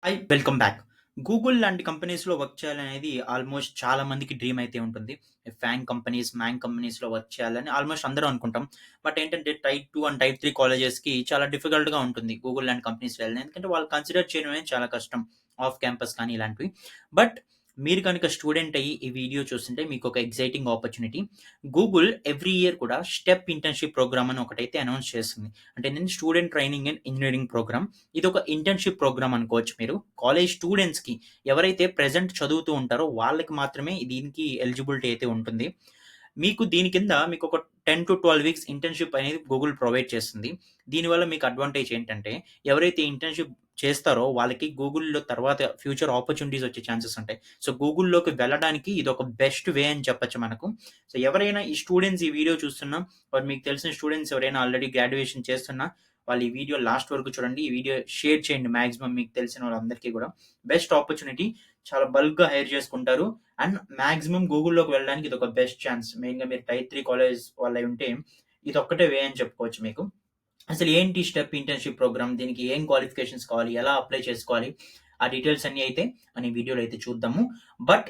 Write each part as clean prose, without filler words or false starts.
Welcome back. Google లాంటి కంపెనీస్‌లో work చేయాలనేది ఆల్మోస్ట్ చాలా మందికి డ్రీమ్ అయితే ఉంటుంది. ఫ్యాంగ్ కంపెనీస్, మ్యాంగ్ కంపెనీస్‌లో వర్క్ చేయాలని ఆల్మోస్ట్ అందరూ అనుకుంటాం. బట్ ఏంటంటే టైప్ 2 అండ్ టైప్ 3 కాలేజెస్‌కి చాలా డిఫికల్ట్‌గా ఉంటుంది గూగుల్ లాంటి కంపెనీస్‌లో వెళ్ళడం. ఎందుకంటే వాళ్ళు కన్సిడర్ చేయడం అనేది చాలా కష్టం. ఆఫ్ క్యాంపస్ కానీ ఇలాంటివి. బట్ మీరు కనుక స్టూడెంట్ అయ్యి ఈ వీడియో చూస్తుంటే మీకొక exciting opportunity. Google every year కూడా స్టెప్ ఇంటర్న్‌షిప్ ప్రోగ్రామ్ అని ఒకటైతే అనౌన్స్ చేస్తుంది. అంటే ఏంటంటే student training and engineering program. ఇదొక ఇంటర్న్‌షిప్ ప్రోగ్రామ్ అనుకోవచ్చు మీరు. కాలేజ్ స్టూడెంట్స్‌కి ఎవరైతే ప్రెజెంట్ చదువుతూ ఉంటారో వాళ్ళకి మాత్రమే దీనికి ఎలిజిబిలిటీ అయితే ఉంటుంది. మీకు దీని కింద మీకొక 10-12 వీక్స్ ఇంటర్న్‌షిప్ అనేది గూగుల్ ప్రొవైడ్ చేస్తుంది. దీనివల్ల మీకు అడ్వాంటేజ్ ఏంటంటే ఎవరైతే ఇంటర్న్‌షిప్ చేస్తారో వాళ్ళకి గూగుల్‌లో తర్వాత ఫ్యూచర్ ఆపర్చునిటీస్ వచ్చే ఛాన్సెస్ ఉంటాయి. సో, గూగుల్‌లోకి వెళ్ళడానికి ఇదొక బెస్ట్ వే అని చెప్పొచ్చు మనకు. సో, ఎవరైనా ఈ స్టూడెంట్స్ ఈ వీడియో చూస్తున్నా ఆర్ మీకు తెలిసిన స్టూడెంట్స్ ఎవరైనా ఆల్రెడీ గ్రాడ్యుయేషన్ చేస్తున్నా వాళ్ళు ఈ వీడియో లాస్ట్ వరకు చూడండి. ఈ వీడియో షేర్ చేయండి మాక్సిమం మీకు తెలిసిన వాళ్ళందరికీ కూడా. Best opportunity. చాలా బల్క్‌గా హైర్ చేసుకుంటారు. అండ్ మాక్సిమం గూగుల్‌లోకి వెళ్ళడానికి ఇదొక బెస్ట్ ఛాన్స్. మెయిన్‌గా మీరు టైప్ 3 కాలేజ్ వాళ్ళై ఉంటే ఇదొక్కటే వే అని చెప్పుకోవచ్చు మీకు. అసలు ఏంటి స్టెప్ ఇంటర్న్‌షిప్ ప్రోగ్రామ్? దీనికి ఏం క్వాలిఫికేషన్స్ కావాలి? ఎలా అప్లై చేసుకోవాలి? ఆ డీటెయిల్స్ అన్నీ అయితే మన ఈ వీడియోలో అయితే చూద్దాము. బట్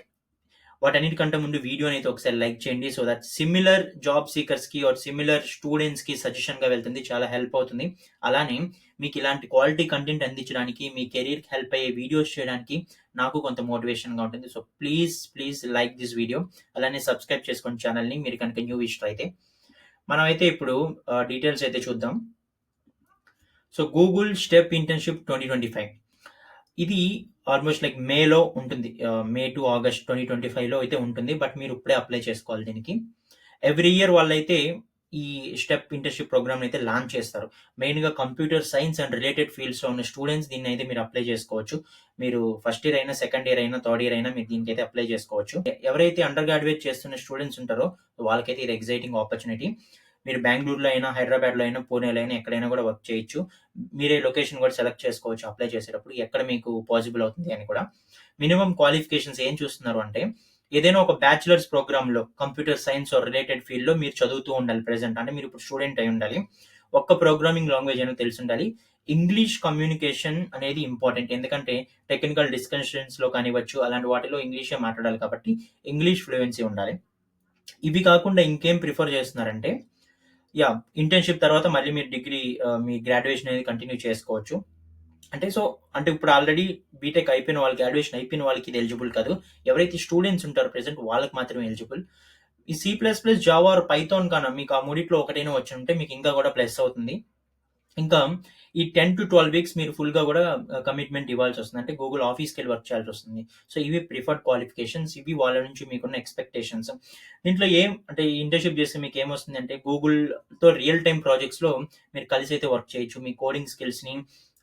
వాటన్నిటికంటే ముందు వీడియోనైతే ఒకసారి లైక్ చేయండి. సో దట్ సిమిలర్ జాబ్ సీకర్స్‌కి ఆర్ సిమిలర్ స్టూడెంట్స్‌కి సజెషన్‌గా వెళ్తుంది. చాలా హెల్ప్ అవుతుంది. అలానే మీకు ఇలాంటి క్వాలిటీ కంటెంట్ అందించడానికి, మీ కెరియర్‌కి హెల్ప్ అయ్యే వీడియోస్ చేయడానికి నాకు కొంత మోటివేషన్‌గా ఉంటుంది. So please like this video. అలానే సబ్స్క్రైబ్ చేసుకోండి ఛానెల్‌ని మీరు కనుక న్యూ విజిటర్ అయితే. మనమైతే ఇప్పుడు డీటెయిల్స్ అయితే చూద్దాం. సో గూగుల్ స్టెప్ ఇంటర్న్‌షిప్ 2025 ఇది ఆల్మోస్ట్ లైక్ మేలో ఉంటుంది. మే టు ఆగస్ట్ 2025లో అయితే ఉంటుంది. బట్ మీరు ఇప్పుడే అప్లై చేసుకోవాలి దీనికి. ఎవ్రీ ఇయర్ వాళ్ళైతే ఈ స్టెప్ ఇంటర్న్‌షిప్ ప్రోగ్రామ్‌ని అయితే లాంచ్ చేస్తారు. మెయిన్‌గా కంప్యూటర్ సైన్స్ అండ్ రిలేటెడ్ ఫీల్డ్స్‌లో ఉన్న స్టూడెంట్స్ దీన్నైతే మీరు అప్లై చేసుకోవచ్చు. మీరు ఫస్ట్ ఇయర్ అయినా, సెకండ్ ఇయర్ అయినా, థర్డ్ ఇయర్ అయినా మీరు దీనికైతే అప్లై చేసుకోవచ్చు. ఎవరైతే అండర్ గ్రాడ్యుయేట్ చేస్తున్న స్టూడెంట్స్ ఉంటారో వాళ్ళకైతే ఇది ఎక్సైటింగ్ ఆపర్చునిటీ. మీరు బెంగుళూరులో అయినా, హైదరాబాద్‌లో అయినా, పూణేలో అయినా ఎక్కడైనా కూడా వర్క్ చేయొచ్చు. మీరే లొకేషన్ కూడా సెలెక్ట్ చేసుకోవచ్చు అప్లై చేసేటప్పుడు. ఎక్కడ మీకు పాసిబుల్ అవుతుంది అని కూడా. మినిమమ్ క్వాలిఫికేషన్స్ ఏం చూస్తున్నారు అంటే ఏదైనా ఒక బ్యాచిలర్స్ ప్రోగ్రామ్‌లో కంప్యూటర్ సైన్స్ ఆర్ రిలేటెడ్ ఫీల్డ్‌లో మీరు చదువుతూ ఉండాలి ప్రెజెంట్. అంటే మీరు ఇప్పుడు స్టూడెంట్ అయి ఉండాలి. ఒక్క ప్రోగ్రామింగ్ లాంగ్వేజ్ అయినా తెలిసుండాలి. ఇంగ్లీష్ కమ్యూనికేషన్ అనేది ఇంపార్టెంట్. ఎందుకంటే టెక్నికల్ డిస్కషన్స్‌లో కానివ్వచ్చు, అలాంటి వాటిలో ఇంగ్లీషే మాట్లాడాలి కాబట్టి ఇంగ్లీష్ ఫ్లూయెన్సీ ఉండాలి. ఇవి కాకుండా ఇంకేం ప్రిఫర్ చేస్తున్నారంటే ఇంటర్న్‌షిప్ తర్వాత మళ్ళీ మీరు డిగ్రీ మీ గ్రాడ్యుయేషన్ అనేది కంటిన్యూ చేసుకోవచ్చు. అంటే అంటే ఇప్పుడు ఆల్రెడీ బీటెక్ అయిపోయిన వాళ్ళకి, గ్రాడ్యుయేషన్ అయిపోయిన వాళ్ళకి ఇది ఎలిజిబుల్ కాదు. ఎవరైతే స్టూడెంట్స్ ఉంటారో ప్రెజెంట్ వాళ్ళకి మాత్రమే ఎలిజిబుల్. ఈ C plus plus, Java or Python కన్నా మీకు ఆ మూడిట్లో ఒకటైనా వచ్చుంటే మీకు ఇంకా కూడా ప్లస్ అవుతుంది. ఇంకా ఈ 10-12 వీక్స్ మీరు ఫుల్‌గా కూడా కమిట్మెంట్ ఇవ్వాల్సొస్తుంది. అంటే గూగుల్ ఆఫీస్‌కెళ్ళి వర్క్ చేయాల్సొస్తుంది. సో, ఇవి ప్రిఫర్డ్ క్వాలిఫికేషన్స్. ఇవి వాళ్ళ నుంచి మీకున్న ఎక్స్‌పెక్టేషన్స్. దీంట్లో అంటే ఈ ఇంటర్న్‌షిప్ చేస్తే మీకేమొస్తుందంటే గూగుల్‌తో రియల్ టైమ్ ప్రాజెక్ట్స్‌లో మీరు కలిసైతే వర్క్ చేయొచ్చు. మీ కోడింగ్ స్కిల్స్‌ని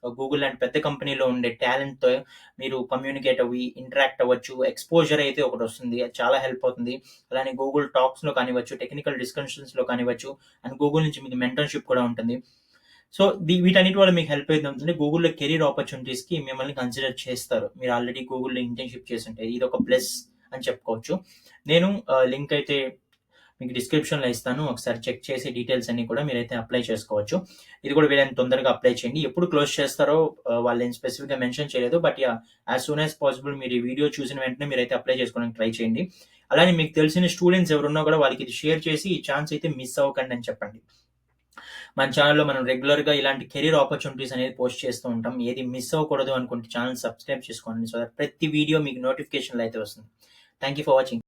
గూగుల్ లాంటి పెద్ద కంపెనీలో ఉండే టాలెంట్‌తో మీరు కమ్యూనికేట్ అవ్వి, ఇంటరాక్ట్ అవ్వచ్చు. ఎక్స్‌పోజర్ అయితే ఒకటొస్తుంది. అది చాలా హెల్ప్ అవుతుంది. అలానే గూగుల్ టాక్స్‌లో కానివ్వచ్చు, టెక్నికల్ డిస్కషన్స్‌లో కానివ్వచ్చు అండ్ గూగుల్ నుంచి మీకు మెంటర్‌షిప్ కూడా ఉంటుంది. సో, వీటన్నిటి వల్ల మీకు హెల్ప్ అయితుందంటే గూగుల్‌లో కెరియర్ ఆపర్చునిటీస్‌కి మిమ్మల్ని కన్సిడర్ చేస్తారు. మీరు ఆల్రెడీ గూగుల్‌లో ఇంటర్న్‌షిప్ చేసుంటే. ఇదొక ప్లస్ అని చెప్పుకోవచ్చు. నేను లింక్ అయితే మీకు డిస్క్రిప్షన్‌లో ఇస్తాను. ఒకసారి చెక్ చేసి డీటెయిల్స్ అన్నీ కూడా మీరైతే అప్లై చేసుకోవచ్చు. ఇది కూడా వీలైనంత తొందరగా అప్లై చేయండి. ఎప్పుడు క్లోజ్ చేస్తారో వాళ్ళేం స్పెసిఫిక్‌గా మెన్షన్ చేయలేదు. But as soon as possible మీరు ఈ వీడియో చూసిన వెంటనే మీరైతే అప్లై చేసుకోవడానికి ట్రై చేయండి. అలానే మీకు తెలిసిన స్టూడెంట్స్ ఎవరున్నా కూడా వాళ్ళకి ఇది షేర్ చేసి ఈ ఛాన్స్ అయితే మిస్ అవ్వకండి అని చెప్పండి. మన ఛానెల్‌లో మనం రెగ్యులర్‌గా ఇలాంటి కెరీర్ ఆపర్చునిటీస్ అనేది పోస్ట్ చేస్తూ ఉంటాం. ఏది మిస్ అవ్వకూడదు అనుకుంటే ఛానెల్ సబ్స్క్రైబ్ చేసుకోండి. సో దట్ ప్రతి వీడియో మీకు నోటిఫికేషన్‌లో అయితే వస్తుంది. Thank you for watching.